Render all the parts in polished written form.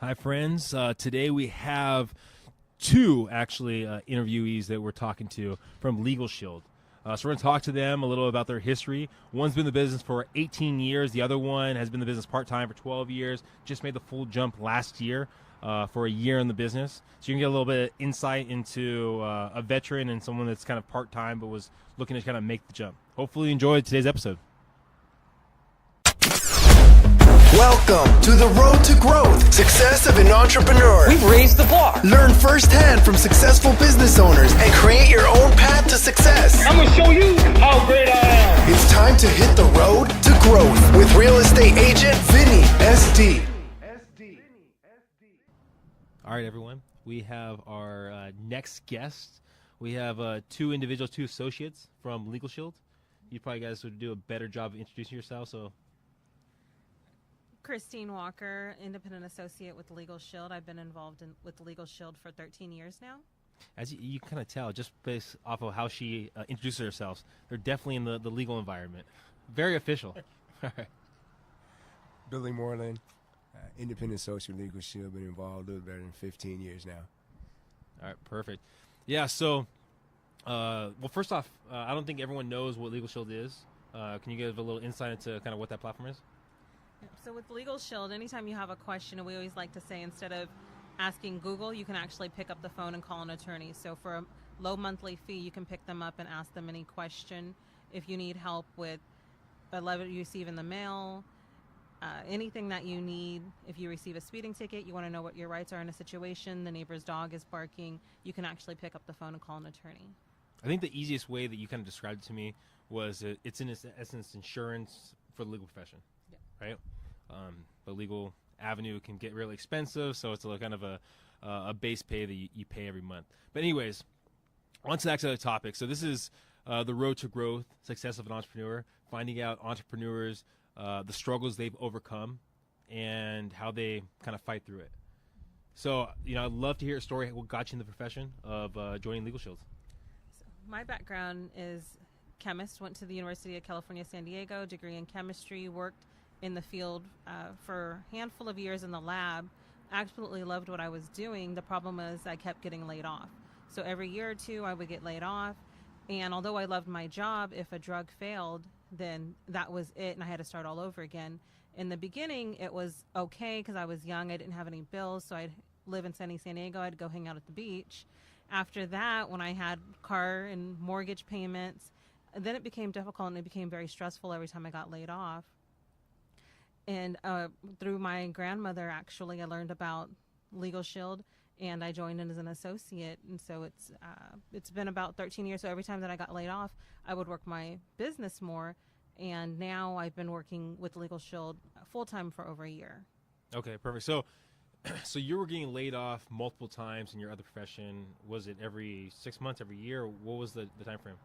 Hi, friends. Today we have two actually interviewees that we're talking to from Legal Shield. So we're going to talk to them a little about their history. One's been in the business for 18 years. The other one has been in the business part-time for 12 years. Just made the full jump last year for a year in the business. So you can get a little bit of insight into a veteran and someone that's kind of part-time but was looking to kind of make the jump. Hopefully you enjoyed today's episode. Welcome to the road to growth, success of an entrepreneur. We've raised the bar. Learn firsthand from successful business owners and create your own path to success. I'm gonna show you how great I am. It's time to hit the road to growth with real estate agent Vinny SD. All right, everyone. We have our next guest. We have two individuals, two associates from Legal Shield. You probably guys would do a better job of introducing yourself, so... Christine Walker, independent associate with Legal Shield. I've been involved with Legal Shield for 13 years now. As you kind of tell, just based off of how she introduces herself, they're definitely in the legal environment. Very official. All right. Billy Moreland, independent associate with Legal Shield, been involved a little better than 15 years now. All right, perfect. Yeah, so, well, first off, I don't think everyone knows what Legal Shield is. Can you give a little insight into kind of what that platform is? So with Legal Shield, anytime you have a question, we always like to say instead of asking Google, you can actually pick up the phone and call an attorney. So for a low monthly fee, you can pick them up and ask them any question. If you need help with a letter you receive in the mail, anything that you need, if you receive a speeding ticket, you want to know what your rights are in a situation, the neighbor's dog is barking, you can actually pick up the phone and call an attorney. I think the easiest way that you kind of described it to me was it's in essence insurance for the legal profession, right? The legal avenue can get really expensive, so it's a kind of a base pay that you pay every month. But anyways, on to the next other topic. So this is the road to growth, success of an entrepreneur, finding out entrepreneurs, the struggles they've overcome, and how they kind of fight through it. So, I'd love to hear a story. What got you in the profession of joining Legal Shield? So my background is chemist, went to the University of California, San Diego, degree in chemistry, worked in the field for a handful of years in the lab. Absolutely loved what I was doing. The problem is I kept getting laid off. So every year or two I would get laid off. And although I loved my job, if a drug failed, then that was it and I had to start all over again. In the beginning, it was okay because I was young. I didn't have any bills, so I'd live in San Diego. I'd go hang out at the beach. After that, when I had car and mortgage payments, then it became difficult and it became very stressful every time I got laid off. And through my grandmother, actually, I learned about Legal Shield, and I joined in as an associate. And so it's been about 13 years. So every time that I got laid off, I would work my business more. And now I've been working with Legal Shield full-time for over a year. Okay, perfect. So you were getting laid off multiple times in your other profession. Was it every 6 months, every year? What was the time frame?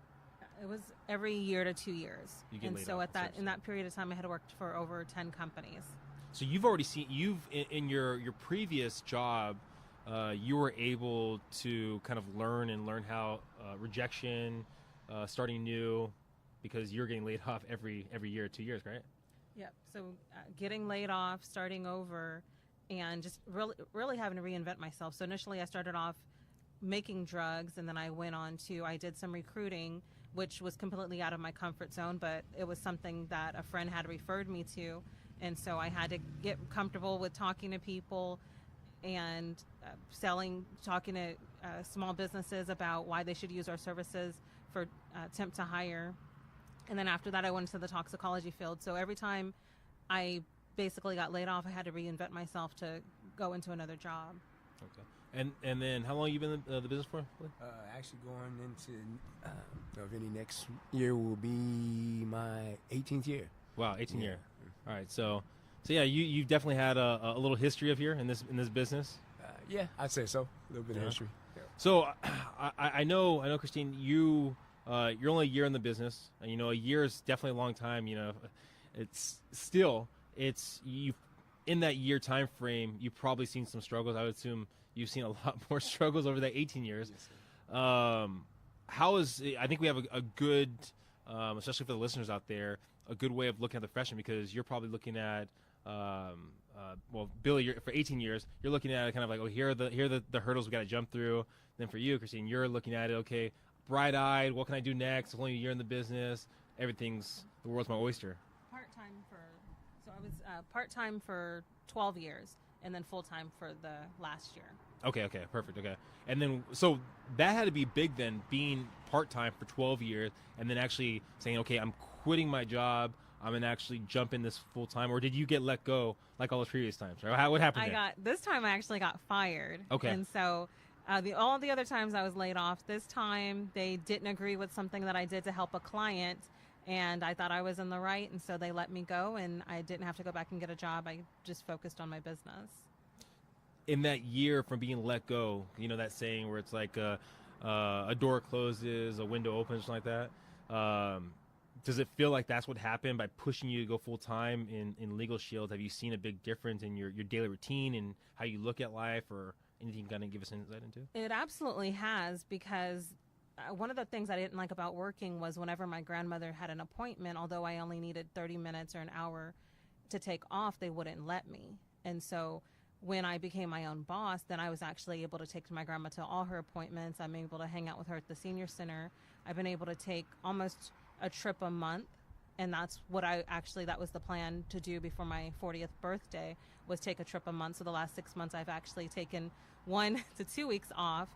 It was every year to 2 years. You get and laid so off, in that period of time, I had worked for over 10 companies. So you've already seen, in your previous job, you were able to kind of learn how rejection, starting new, because you're getting laid off every year, 2 years, right? Yep. So getting laid off, starting over, and just really having to reinvent myself. So initially I started off making drugs, and then I did some recruiting, which was completely out of my comfort zone, but it was something that a friend had referred me to. And so I had to get comfortable with talking to people and talking to small businesses about why they should use our services for attempt to hire. And then after that, I went into the toxicology field. So every time I basically got laid off, I had to reinvent myself to go into another job. Okay. And then how long have you been in the business for? Actually going into Vinny, next year will be my 18th year. Wow, 18 year. All right, so yeah, you've definitely had a little history of here in this business. Yeah, I'd say so. A little bit of history. Yeah. So I know, Christine, you're only a year in the business, and a year is definitely a long time. It's you in that year time frame. You've probably seen some struggles. I would assume you've seen a lot more struggles over that 18 years. Yes, sir. I think we have a good, especially for the listeners out there, a good way of looking at the profession, because you're probably looking at Billy, for 18 years, you're looking at it kind of like, oh, here are the hurdles we got to jump through. Then for you, Christine, you're looking at it, okay, bright-eyed, what can I do next? It's only a year in the business. The world's my oyster. So I was part-time for 12 years and then full-time for the last year. Okay, perfect, okay. And then, so that had to be big then, being part-time for 12 years and then actually saying, okay, I'm quitting my job, I'm going to actually jump in this full-time, or did you get let go like all the previous times? Right? What happened there? This time I actually got fired. Okay. And so all the other times I was laid off, this time they didn't agree with something that I did to help a client, and I thought I was in the right, and so they let me go, and I didn't have to go back and get a job. I just focused on my business. In that year from being let go, you know that saying where it's like a door closes, a window opens, something like that. Does it feel like that's what happened by pushing you to go full time in Legal Shield? Have you seen a big difference in your daily routine and how you look at life, or anything you kind of give us insight into? It absolutely has, because one of the things I didn't like about working was whenever my grandmother had an appointment, although I only needed 30 minutes or an hour to take off, they wouldn't let me. And so when I became my own boss, then I was actually able to take my grandma to all her appointments. I'm able to hang out with her at the senior center. I've been able to take almost a trip a month, and that's what that was the plan to do before my 40th birthday, was take a trip a month. So the last 6 months I've actually taken 1 to 2 weeks off,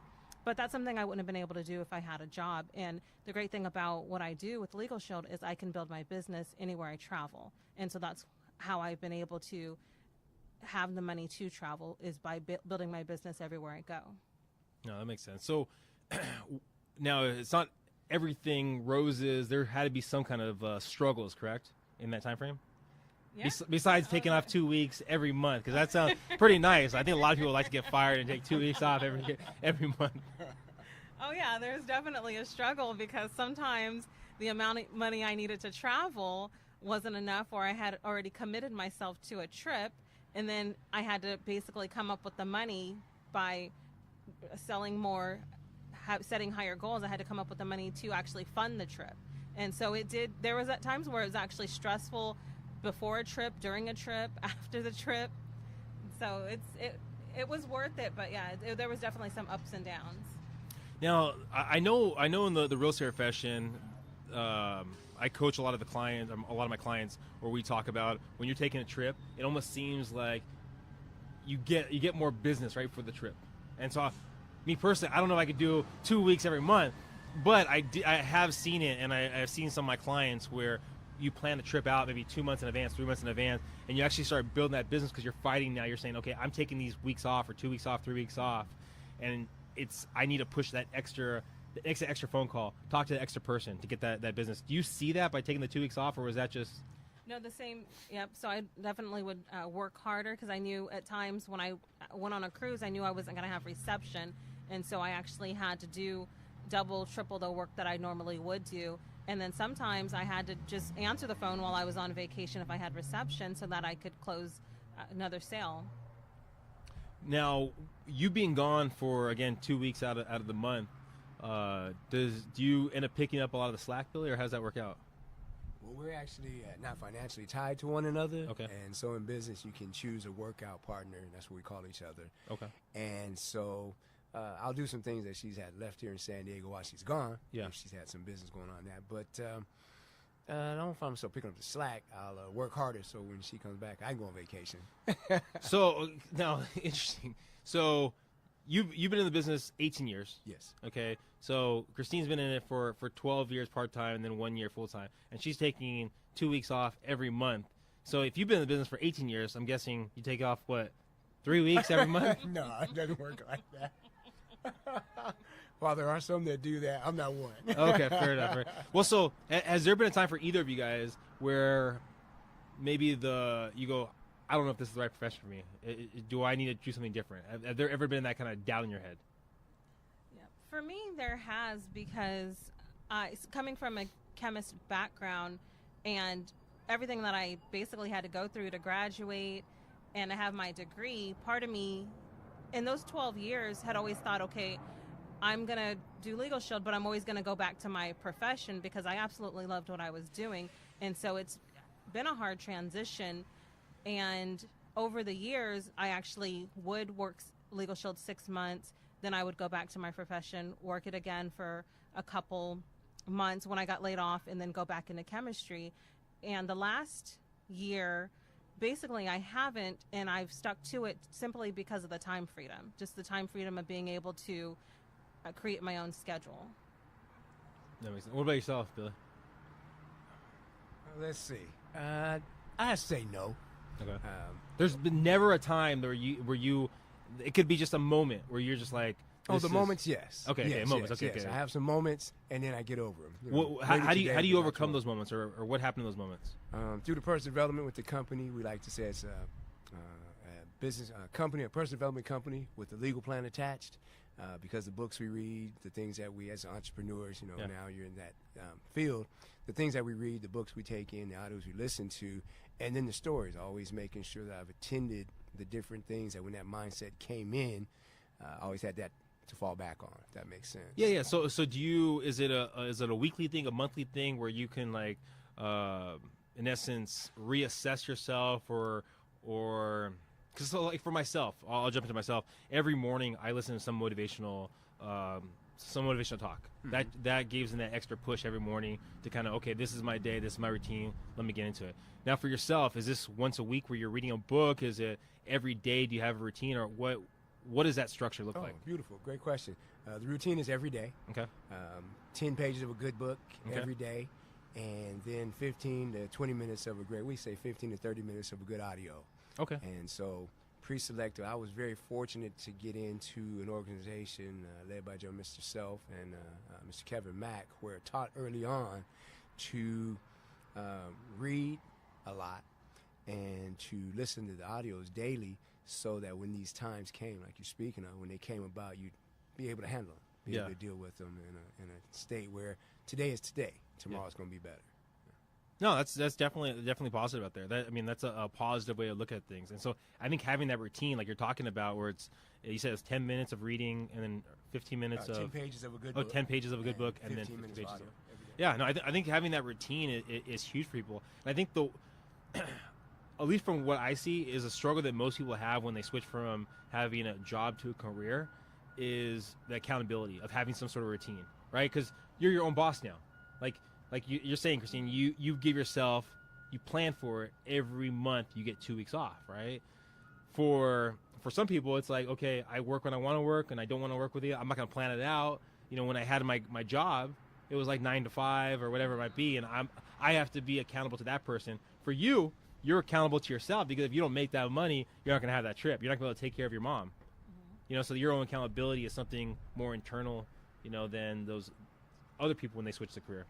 but that's something I wouldn't have been able to do if I had a job. And the great thing about what I do with Legal Shield is I can build my business anywhere I travel, and so that's how I've been able to have the money to travel, is by building my business everywhere I go. No, that makes sense. So now it's not everything roses. There had to be some kind of struggles, correct, in that time frame? Yeah. Besides taking off 2 weeks every month, because that sounds pretty nice. I think a lot of people like to get fired and take 2 weeks off every month. Oh yeah, there's definitely a struggle, because sometimes the amount of money I needed to travel wasn't enough, or I had already committed myself to a trip, and then I had to basically come up with the money by selling more, setting higher goals. I had to come up with the money to actually fund the trip. And so there was at times where it was actually stressful before a trip, during a trip, after the trip. So it was worth it, but yeah, there was definitely some ups and downs. Now, I know in the real estate profession, I coach a lot of my clients, where we talk about when you're taking a trip, it almost seems like you get more business right for the trip. And so, me personally, I don't know if I could do 2 weeks every month, but I have seen it, and I've seen some of my clients where you plan the trip out maybe 2 months in advance, 3 months in advance, and you actually start building that business because you're fighting now. You're saying, okay, I'm taking these weeks off, or 2 weeks off, 3 weeks off, and I need to push that extra phone call, talk to the extra person to get that business. Do you see that by taking the 2 weeks off, or was that just? No, the same. Yep. So I definitely would work harder, because I knew at times when I went on a cruise, I knew I wasn't going to have reception. And so I actually had to do double, triple the work that I normally would do. And then sometimes I had to just answer the phone while I was on vacation if I had reception, so that I could close another sale. Now, you being gone for, again, 2 weeks out of the month, do you end up picking up a lot of the slack, Billy, or how does that work out? Well, we're actually not financially tied to one another. Okay. And so in business, you can choose a workout partner, and that's what we call each other. Okay. And so I'll do some things that she's had left here in San Diego while she's gone. Yeah. If she's had some business going on there. But I don't find myself picking up the slack. I'll work harder so when she comes back, I can go on vacation. So, now, interesting. So, you've been in the business 18 years. Yes. Okay. So, Christine's been in it for 12 years part-time and then 1 year full-time. And she's taking 2 weeks off every month. So, if you've been in the business for 18 years, I'm guessing you take off, 3 weeks every month? No, it doesn't work like that. While there are some that do that, I'm not one. Okay, fair enough. Well, so has there been a time for either of you guys where maybe you go, I don't know if this is the right profession for me. Do I need to do something different? Have there ever been that kind of doubt in your head? Yeah. For me, there has, because coming from a chemist background and everything that I basically had to go through to graduate and to have my degree, part of me in those 12 years had always thought, okay, I'm going to do Legal Shield, but I'm always going to go back to my profession, because I absolutely loved what I was doing. And so it's been a hard transition. And over the years, I actually would work Legal Shield 6 months. Then I would go back to my profession, work it again for a couple months when I got laid off, and then go back into chemistry. And the last year, basically I haven't, and I've stuck to it simply because of the time freedom, just the time freedom of being able to create my own schedule. That makes sense. What about yourself, Billy? Let's see. I say no. Okay. There's been never a time where you, it could be just a moment where you're just like, moments, yes. Okay, yes, moments. Yes, Okay, yes. okay. I have some moments, and then I get over them. How do you overcome those moments, or what happened in those moments? Through the personal development with the company, we like to say it's a business company, a personal development company with a legal plan attached. Because the books we read, the things that we as entrepreneurs, now you're in that field, the things that we read, the books we take in, the audios we listen to, and then the stories, always making sure that I've attended the different things that when that mindset came in, I always had that to fall back on, if that makes sense. Yeah. So do you, is it a weekly thing, a monthly thing where you can like, in essence, reassess yourself or because so like for myself, I'll jump into myself. Every morning I listen to some motivational talk. Mm-hmm. That gives them that extra push every morning to kind of, okay, this is my day, this is my routine. Let me get into it. Now for yourself, is this once a week where you're reading a book? Is it every day? Do you have a routine, or what does that structure look like? Beautiful, great question. The routine is every day. Okay. 10 pages of a good book every day, and then 15 to 20 minutes of we say 15 to 30 minutes of a good audio. Okay. And so pre-selected, I was very fortunate to get into an organization led by Mr. Self and Mr. Kevin Mack, where it taught early on to read a lot and to listen to the audios daily, so that when these times came, like you're speaking of, when they came about, you'd be able to handle them, be able to deal with them in a state where today is today, tomorrow's going to be better. No, that's definitely positive out there. That's a positive way to look at things. And so I think having that routine, like you're talking about, where you said it's 10 minutes of reading and then 15 minutes 10 pages of a good book. 10 pages of a good book and then 15 15 minutes pages. of audio every day. Yeah, no, I think having that routine is huge for people. And I think at least from what I see, is a struggle that most people have when they switch from having a job to a career is the accountability of having some sort of routine, right? Because you're your own boss now. Like you're saying, Christine, you give yourself, you plan for it every month. You get 2 weeks off, right? For some people, it's like, okay, I work when I want to work, and I don't want to work with you. I'm not going to plan it out. When I had my job, it was like 9 to 5 or whatever it might be, and I have to be accountable to that person. For you, you're accountable to yourself, because if you don't make that money, you're not going to have that trip. You're not going to be able to take care of your mom. Mm-hmm. So your own accountability is something more internal, than those other people when they switch the career.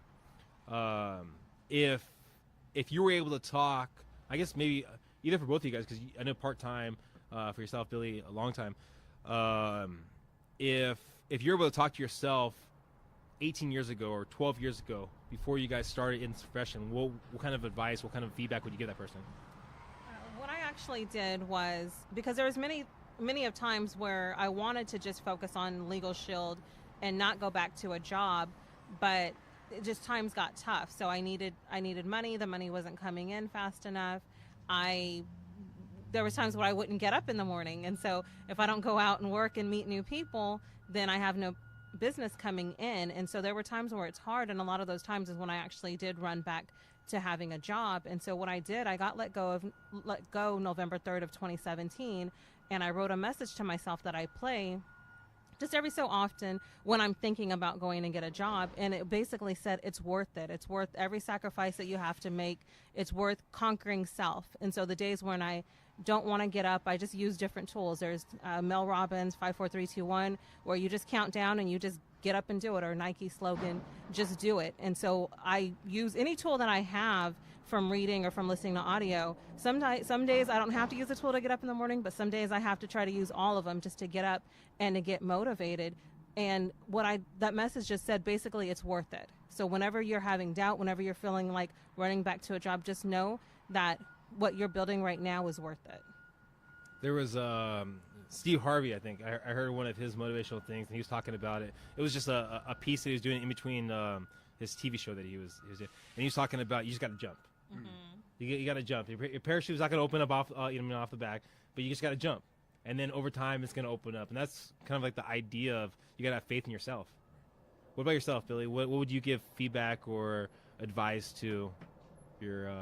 If you were able to talk, I guess maybe either for both of you guys, because I know part-time, for yourself, Billy, a long time. If you're able to talk to yourself 18 years ago or 12 years ago, before you guys started in this profession, what kind of advice, what kind of feedback would you give that person? What I actually did was, because there was many of times where I wanted to just focus on Legal Shield and not go back to a job, but just times got tough. So I needed money. The money wasn't coming in fast enough. There was times where I wouldn't get up in the morning. And so if I don't go out and work and meet new people, then I have no business coming in. And so there were times where it's hard. And a lot of those times is when I actually did run back to having a job. And so what I did, I got let go November 3rd of 2017. And I wrote a message to myself that I play just every so often when I'm thinking about going and get a job. And it basically said, it's worth it. It's worth every sacrifice that you have to make. It's worth conquering self. And so the days when I don't want to get up, I just use different tools. There's Mel Robbins 54321, where you just count down and you just get up and do it, or Nike slogan, just do it. And so I use any tool that I have, from reading or from listening to audio. Some days I don't have to use a tool to get up in the morning, but some days I have to try to use all of them just to get up and to get motivated. And that message just said, basically, it's worth it. So whenever you're having doubt, whenever you're feeling like running back to a job, just know that what you're building right now is worth it. There was Steve Harvey, I think. I heard one of his motivational things, and he was talking about it. It was just a piece that he was doing in between his TV show that he was doing. And he was talking about, you just got to jump. Mm-hmm. You got to jump. Your parachute's not going to open up off off the back, but you just got to jump. And then over time, it's going to open up. And that's kind of like the idea of you got to have faith in yourself. What about yourself, Billy? What would you give feedback or advice to your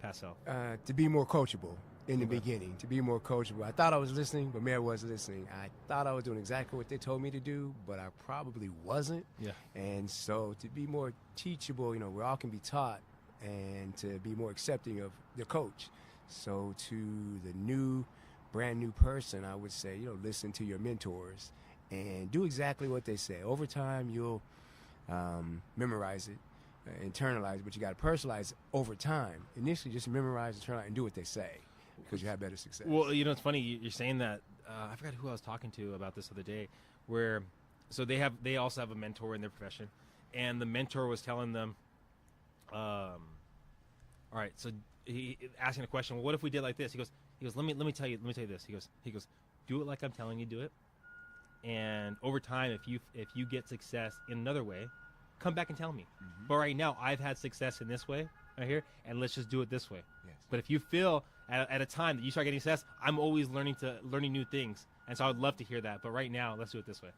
past self? To be more coachable in the beginning, to be more coachable. I thought I was listening, but Mayor wasn't listening. I thought I was doing exactly what they told me to do, but I probably wasn't. Yeah. And so to be more teachable, we all can be taught, and to be more accepting of the coach. So to the brand new person, I would say, listen to your mentors and do exactly what they say. Over time, you'll memorize it, internalize it, but you got to personalize it over time. Initially, just memorize, internalize, and do what they say, because you have better success. Well, it's funny you're saying that. I forgot who I was talking to about this the other day, where so they also have a mentor in their profession, and the mentor was telling them, all right, so he asking a question. Well, what if we did like this? He goes, let me tell you this. He goes, do it like I'm telling you to do it, and over time, if you get success in another way, come back and tell me. Mm-hmm. But right now, I've had success in this way right here, and let's just do it this way. Yes. But if you feel at a time that you start getting success, I'm always learning new things, and so I would love to hear that. But right now, let's do it this way.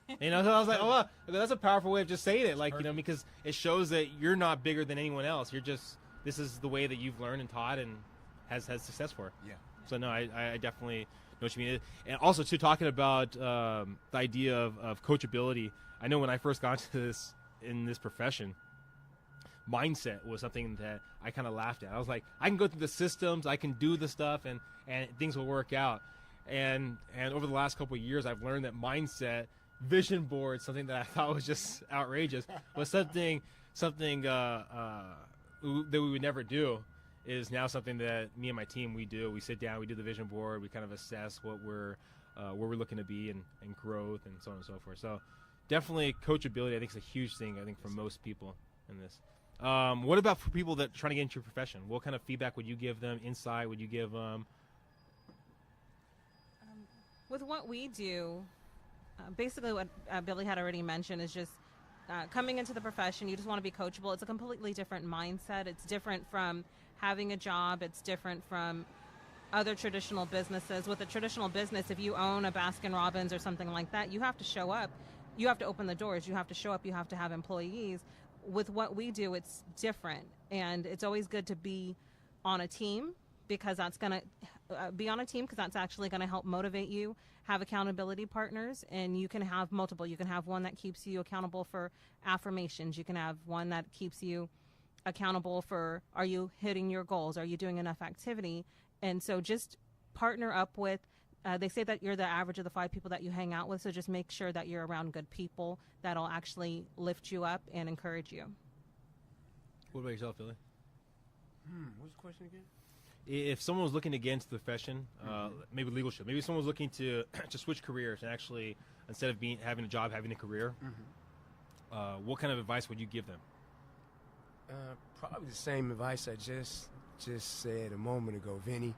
There you So I was like, oh, wow, that's a powerful way of just saying it, because it shows that you're not bigger than anyone else. You're just, this is the way that you've learned and taught and has success for. Yeah. So no, I definitely know what you mean. And also too, talking about the idea of coachability. I know when I first got into this profession, mindset was something that I kind of laughed at. I was like, I can go through the systems, I can do the stuff, and things will work out. And over the last couple of years, I've learned that mindset, vision board, something that I thought was just outrageous, was something that we would never do, is now something that me and my team, we do. We sit down, we do the vision board, we kind of assess what where we're looking to be and growth and so on and so forth. So definitely coachability, I think, is a huge thing, I think, for most people in this. What about for people that are trying to get into your profession? What kind of feedback would you give them? Insight would you give them? With what we do, basically what Billy had already mentioned is just coming into the profession, you just want to be coachable. It's a completely different mindset. It's different from having a job. It's different from other traditional businesses. With a traditional business, if you own a Baskin-Robbins or something like that, you have to show up. You have to open the doors. You have to show up. You have to have employees. With what we do, it's different. And it's always good to be on a team, because that's going to that's actually going to help motivate you. Have accountability partners, and you can have multiple. You can have one that keeps you accountable for affirmations. You can have one that keeps you accountable for, are you hitting your goals? Are you doing enough activity? And so just partner up with, they say that you're the average of the 5 people that you hang out with, so just make sure that you're around good people that'll actually lift you up and encourage you. What about yourself, Billy? What's the question again? If someone was looking to get into the profession, maybe leadership, maybe someone was looking to switch careers and actually, instead of having a job, having a career, what kind of advice would you give them? Probably the same advice I just said a moment ago, Vinny,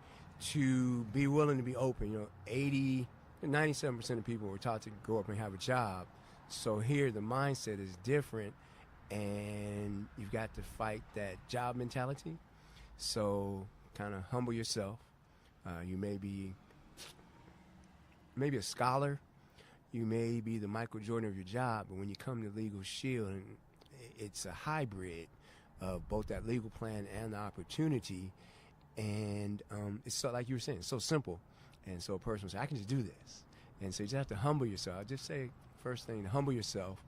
to be willing to be open. 97% of people were taught to go up and have a job. So here the mindset is different, and you've got to fight that job mentality. So kind of humble yourself. You may be a scholar. You may be the Michael Jordan of your job, but when you come to Legal Shield, it's a hybrid of both that legal plan and the opportunity. And it's so, like you were saying, so simple. And so a person will say, I can just do this. And so you just have to humble yourself. I just say, first thing, humble yourself,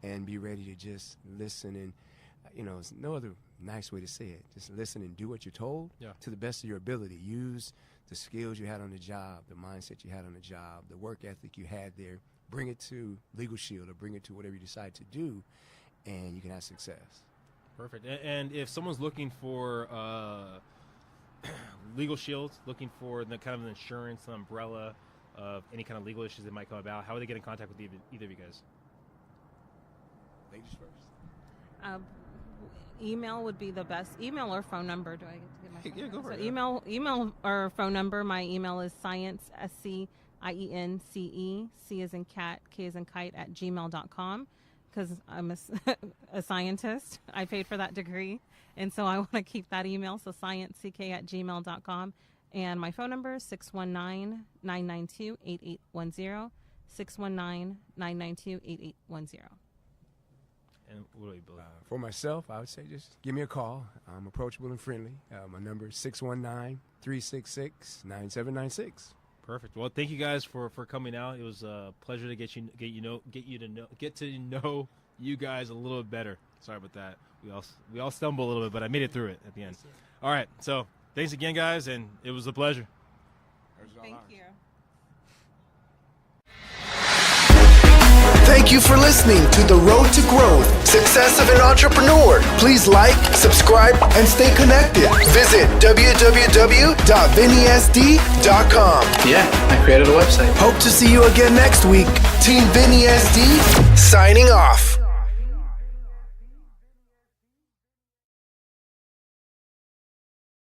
and be ready to just listen. And, there's no other nice way to say it. Just listen and do what you're told to the best of your ability. Use the skills you had on the job, the mindset you had on the job, the work ethic you had there. Bring it to Legal Shield, or bring it to whatever you decide to do, and you can have success. Perfect. And if someone's looking for Legal Shield, looking for the kind of an insurance, an umbrella of any kind of legal issues that might come about, how would they get in contact with either of you guys? Ladies first. Email would be the best. Email or phone number. Do I get to get my phone go number? for it. Email or phone number. My email is science, SCIENCE, C as in cat, K as in kite, @gmail.com. because I'm a scientist. I paid for that degree. And so I want to keep that email. So scienceck@gmail.com. And my phone number is 619-992-8810. 619-992-8810. And what do we believe? For myself, I would say just give me a call. I'm approachable and friendly. My number is 619-366-9796. Perfect. Well, thank you guys for coming out. It was a pleasure to get to know you guys a little bit better. Sorry about that. We all stumble a little bit, but I made it through it at the end. All right. So thanks again, guys, and it was a pleasure. Thank you. Thank you for listening to The Road to Growth, Success of an Entrepreneur. Please like, subscribe, and stay connected. Visit www.vinnySD.com. Yeah, I created a website. Hope to see you again next week. Team Vinny SD, signing off.